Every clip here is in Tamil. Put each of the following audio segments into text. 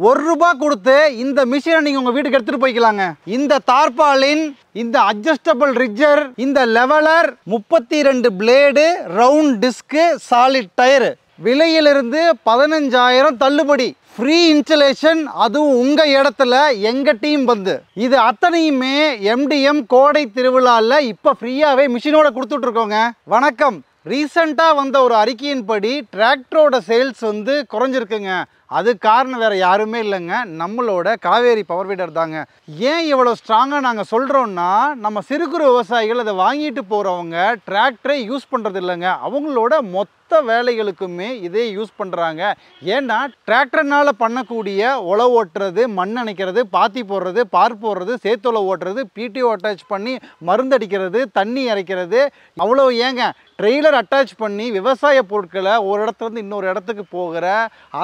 ₹1 கொடுத்து இந்த மிஷினை நீங்க உங்க வீட்டுக்கு எடுத்துட்டு போய்க்கலாங்க. இந்த தார்பாலின், இந்த அட்ஜஸ்டபிள் ரிட்ஜர், இந்த leveller, 32 blade, round disc, solid tyre, விலையிலிருந்து 15,000 தள்ளுபடி. ஃப்ரீ இன்ஸ்டலேஷன், அதுவும் உங்க இடத்துல எங்க டீம் வந்து. இது அத்தனையுமே MDM கோடை திருவிழால இப்ப ஃப்ரீயாவே மிஷினோட கொடுத்துட்டு இருக்கோங்க. வணக்கம். ரீசெண்டா வந்த ஒரு அறிக்கையின்படி டிராக்டரோட சேல்ஸ் வந்து குறைஞ்சிருக்குங்க. அது காரணம் வேற யாருமே இல்லைங்க, நம்மளோட காவேரி பவர் வீடர் தாங்க. ஏன் இவ்வளோ ஸ்ட்ராங்காக நாங்கள் சொல்கிறோன்னா, நம்ம சிறு குறு விவசாயிகள் அதை வாங்கிட்டு போகிறவங்க டிராக்டரை யூஸ் பண்ணுறது இல்லைங்க. அவங்களோட மொத்த வேலைகளுக்குமே இதே யூஸ் பண்ணுறாங்க. ஏன்னா டிராக்டர்னால் பண்ணக்கூடிய உழவு ஓட்டுறது, மண் அணைக்கிறது, பாத்தி போடுறது, பார் போடுறது, சேத்துளை ஓட்டுறது, PTO அட்டாச் பண்ணி மருந்தடிக்கிறது, தண்ணி இறைக்கிறது, அவ்வளோ ஏங்க ட்ரெய்லர் அட்டாச் பண்ணி விவசாய பொருட்களை ஒரு இடத்துலேருந்து இன்னொரு இடத்துக்கு போகிற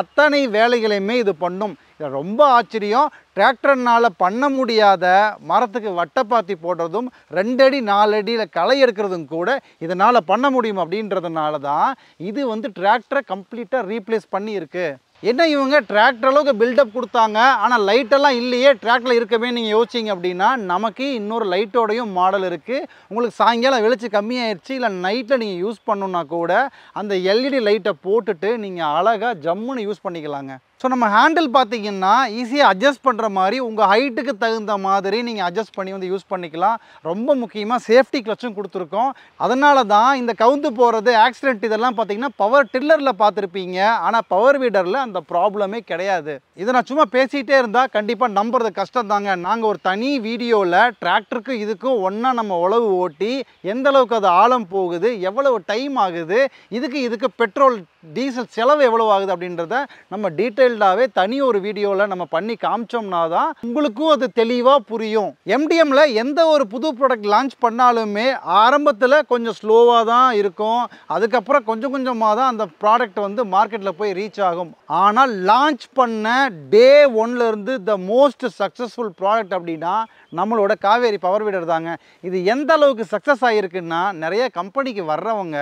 அத்தனை வேலைகளையுமே இது பண்ணும். இது ரொம்ப ஆச்சரியம். டிராக்டர்னால் பண்ண முடியாத மரத்துக்கு வட்டப்பாத்தி போடுறதும் 2 அடி 4 அடியில் களை எடுக்கிறதும் கூட இதனால் பண்ண முடியும். அப்படின்றதுனால தான் இது வந்து டிராக்டரை கம்ப்ளீட்டாக ரீப்ளேஸ் பண்ணியிருக்கு. என்ன இவங்க டிராக்டர் அளவுக்கு பில்டப் கொடுத்தாங்க, ஆனால் லைட்டெல்லாம் இல்லையே டிராக்டரில் இருக்கவே நீங்கள் யோசிச்சிங்க அப்படின்னா, நமக்கு இன்னொரு லைட்டோடையும் மாடல் இருக்குது. உங்களுக்கு சாயங்காலம் வெளிச்சம் கம்மியாயிடுச்சு, இல்லை நைட்டில் நீங்கள் யூஸ் பண்ணணுன்னா கூட அந்த LED லைட்டை போட்டுட்டு நீங்கள் அழகாக ஜம்முன்னு யூஸ் பண்ணிக்கலாங்க. ஸோ நம்ம ஹேண்டில் பார்த்தீங்கன்னா ஈஸியாக அட்ஜஸ்ட் பண்ணுற மாதிரி உங்கள் ஹைட்டுக்கு தகுந்த மாதிரி நீங்கள் அட்ஜஸ்ட் பண்ணி வந்து யூஸ் பண்ணிக்கலாம். ரொம்ப முக்கியமாக சேஃப்டி கிளச்சும் கொடுத்துருக்கோம். அதனால தான் இந்த கவுந்து போகிறது, ஆக்சிடென்ட் இதெல்லாம் பார்த்தீங்கன்னா பவர் டில்லரில் பார்த்துருப்பீங்க. ஆனால் பவர் வீடரில் அந்த ப்ராப்ளமே கிடையாது. இதை நான் சும்மா பேசிகிட்டே இருந்தால் கண்டிப்பாக நம்புறது கஷ்டம் தாங்க. நாங்கள் ஒரு தனி வீடியோவில் டிராக்டருக்கு இதுக்கும் ஒன்றா நம்ம உழவு ஓட்டி எந்த அளவுக்கு அது ஆழம் போகுது, எவ்வளவு டைம் ஆகுது, இதுக்கு பெட்ரோல் டீசல் செலவு எவ்வளவு ஆகுது அப்படின்றத நம்ம டீட்டெயில்டாகவே தனி ஒரு வீடியோவில் நம்ம பண்ணி காமிச்சோம்னா தான் உங்களுக்கும் அது தெளிவாக புரியும். MDMல எந்த ஒரு புது ப்ராடக்ட் லான்ச் பண்ணாலுமே ஆரம்பத்தில் கொஞ்சம் ஸ்லோவாக தான் இருக்கும். அதுக்கப்புறம் கொஞ்சம் கொஞ்சமாக தான் அந்த ப்ராடக்ட் வந்து மார்க்கெட்டில் போய் ரீச் ஆகும். ஆனால் லான்ச் பண்ண டே 1லேருந்து த மோஸ்ட் சக்ஸஸ்ஃபுல் ப்ராடக்ட் அப்படின்னா நம்மளோட காவேரி பவர் வீடர் தாங்க. இது எந்த அளவுக்கு சக்ஸஸ் ஆகிருக்குன்னா, நிறைய கம்பெனிக்கு வர்றவங்க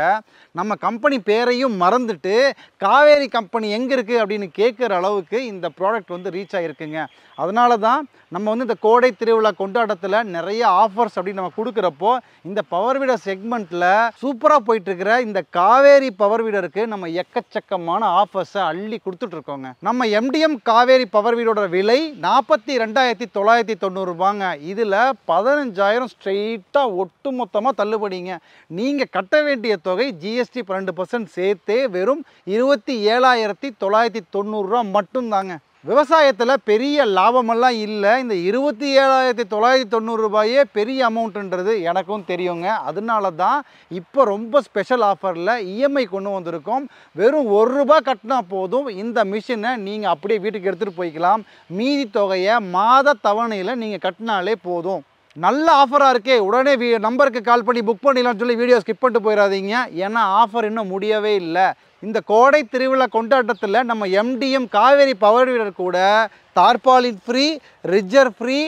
நம்ம கம்பெனி பேரையும் மறந்துட்டு காவேரி கம்பெனி எங்கே இருக்குது அப்படின்னு கேட்குற அளவுக்கு இந்த ப்ராடக்ட் வந்து ரீச் ஆகிருக்குங்க. அதனால தான் நம்ம வந்து இந்த கோடை திருவிழா கொண்டாட்டத்தில் நிறைய ஆஃபர்ஸ் அப்படின்னு நம்ம கொடுக்குறப்போ இந்த பவர் வீடர் செக்மெண்ட்டில் சூப்பராக போயிட்டுருக்கிற இந்த காவேரி பவர் வீடருக்கு நம்ம எக்கச்சக்கமான ஆஃபர்ஸை அள்ளி கொடுத்துட்ருக்கோங்க. நம்ம MDM காவேரி பவர் வீடரோட விலை 42,990 ரூபாங்க. இதில் 15,000 ஸ்ட்ரெயிட்டாக ஒட்டு மொத்தமாக தள்ளுபடிங்க. நீங்கள் கட்ட வேண்டிய தொகை GST 12% சேர்த்தே வெறும் 27,990 ரூபா மட்டும்தாங்க. விவசாயத்தில் பெரிய லாபமெல்லாம் இல்லை. இந்த 27,990 ரூபாயே பெரிய அமௌண்ட்டுன்றது எனக்கும் தெரியுங்க. அதனால தான் இப்போ ரொம்ப ஸ்பெஷல் ஆஃபரில் EMI கொண்டு வந்திருக்கோம். வெறும் ₹1 கட்டினா போதும் இந்த மிஷினை நீங்கள் அப்படியே வீட்டுக்கு எடுத்துகிட்டு போய்க்கலாம். மீதி தொகையை மாத தவணையில் நீங்கள் கட்டினாலே போதும். நல்ல ஆஃபராக இருக்கே, உடனே நம்பருக்கு கால் பண்ணி புக் பண்ணிடலாம்னு சொல்லி வீடியோ ஸ்கிப் பண்ணிட்டு போயிடாதீங்க. ஏன்னா ஆஃபர் இன்னும் முடியவே இல்லை. இந்த கோடை திருவிழா கொண்டாட்டத்தில் நம்ம MDM காவேரி பவர் வீடர் கூட தார்பாலின் ஃப்ரீ, ரிட்ஜர் ஃப்ரீ,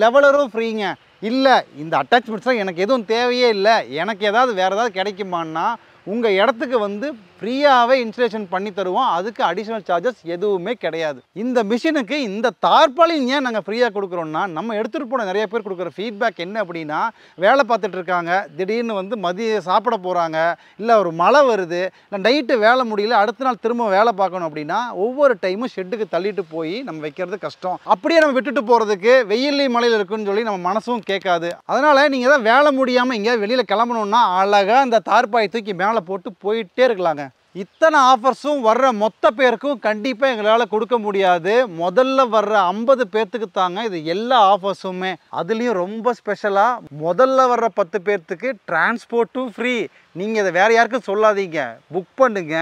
லெவலரும் ஃப்ரீங்க. இல்லை இந்த அட்டாச்மெண்ட்ஸ்லாம் எனக்கு எதுவும் தேவையே இல்லை, எனக்கு ஏதாவது வேறு ஏதாவது கிடைக்குமான்னா உங்கள் இடத்துக்கு வந்து ஃப்ரீயாகவே இன்ஸ்டலேஷன் பண்ணி தருவோம். அதுக்கு அடிஷ்னல் சார்ஜஸ் எதுவுமே கிடையாது. இந்த மிஷினுக்கு இந்த தார்பாலின் ஏன் நாங்கள் ஃப்ரீயாக கொடுக்குறோன்னா, நம்ம எடுத்துகிட்டு போன நிறைய பேர் கொடுக்குற ஃபீட்பேக் என்ன அப்படின்னா, வேலை பார்த்துட்டு இருக்காங்க, திடீர்னு வந்து மதியம் சாப்பிட போகிறாங்க, இல்லை ஒரு மழை வருது, இல்லை நைட்டு வேலை முடியல, அடுத்த நாள் திரும்ப வேலை பார்க்கணும் அப்படின்னா ஒவ்வொரு டைமும் ஷெட்டுக்கு தள்ளிட்டு போய் நம்ம வைக்கிறது கஷ்டம். அப்படியே நம்ம விட்டுட்டு போகிறதுக்கு வெயிலையும் மழையில் இருக்குன்னு சொல்லி நம்ம மனசும் கேட்காது. அதனால் நீங்கள் தான் வேலை முடியாமல் எங்கேயாவது வெளியில் கிளம்பணுன்னா அழகாக அந்த தார்பாயை தூக்கி மேலே போட்டு போயிட்டே இருக்கலாங்க. இத்தனை ஆஃபர்ஸும் வர்ற மொத்த பேருக்கும் கண்டிப்பாக எங்களால் கொடுக்க முடியாது. முதல்ல வர்ற 50 பேர்த்துக்கு தாங்க இது எல்லா ஆஃபர்ஸுமே. அதுலேயும் ரொம்ப ஸ்பெஷலாக முதல்ல வர்ற 10 பேர்த்துக்கு டிரான்ஸ்போர்ட்டும் ஃப்ரீ. நீங்கள் இதை வேறு யாருக்கும் சொல்லாதீங்க, புக் பண்ணுங்க,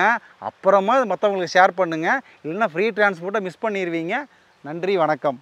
அப்புறமா மற்றவங்களுக்கு ஷேர் பண்ணுங்கள். இல்லைன்னா ஃப்ரீ டிரான்ஸ்போர்ட்டை மிஸ் பண்ணிடுவீங்க. நன்றி, வணக்கம்.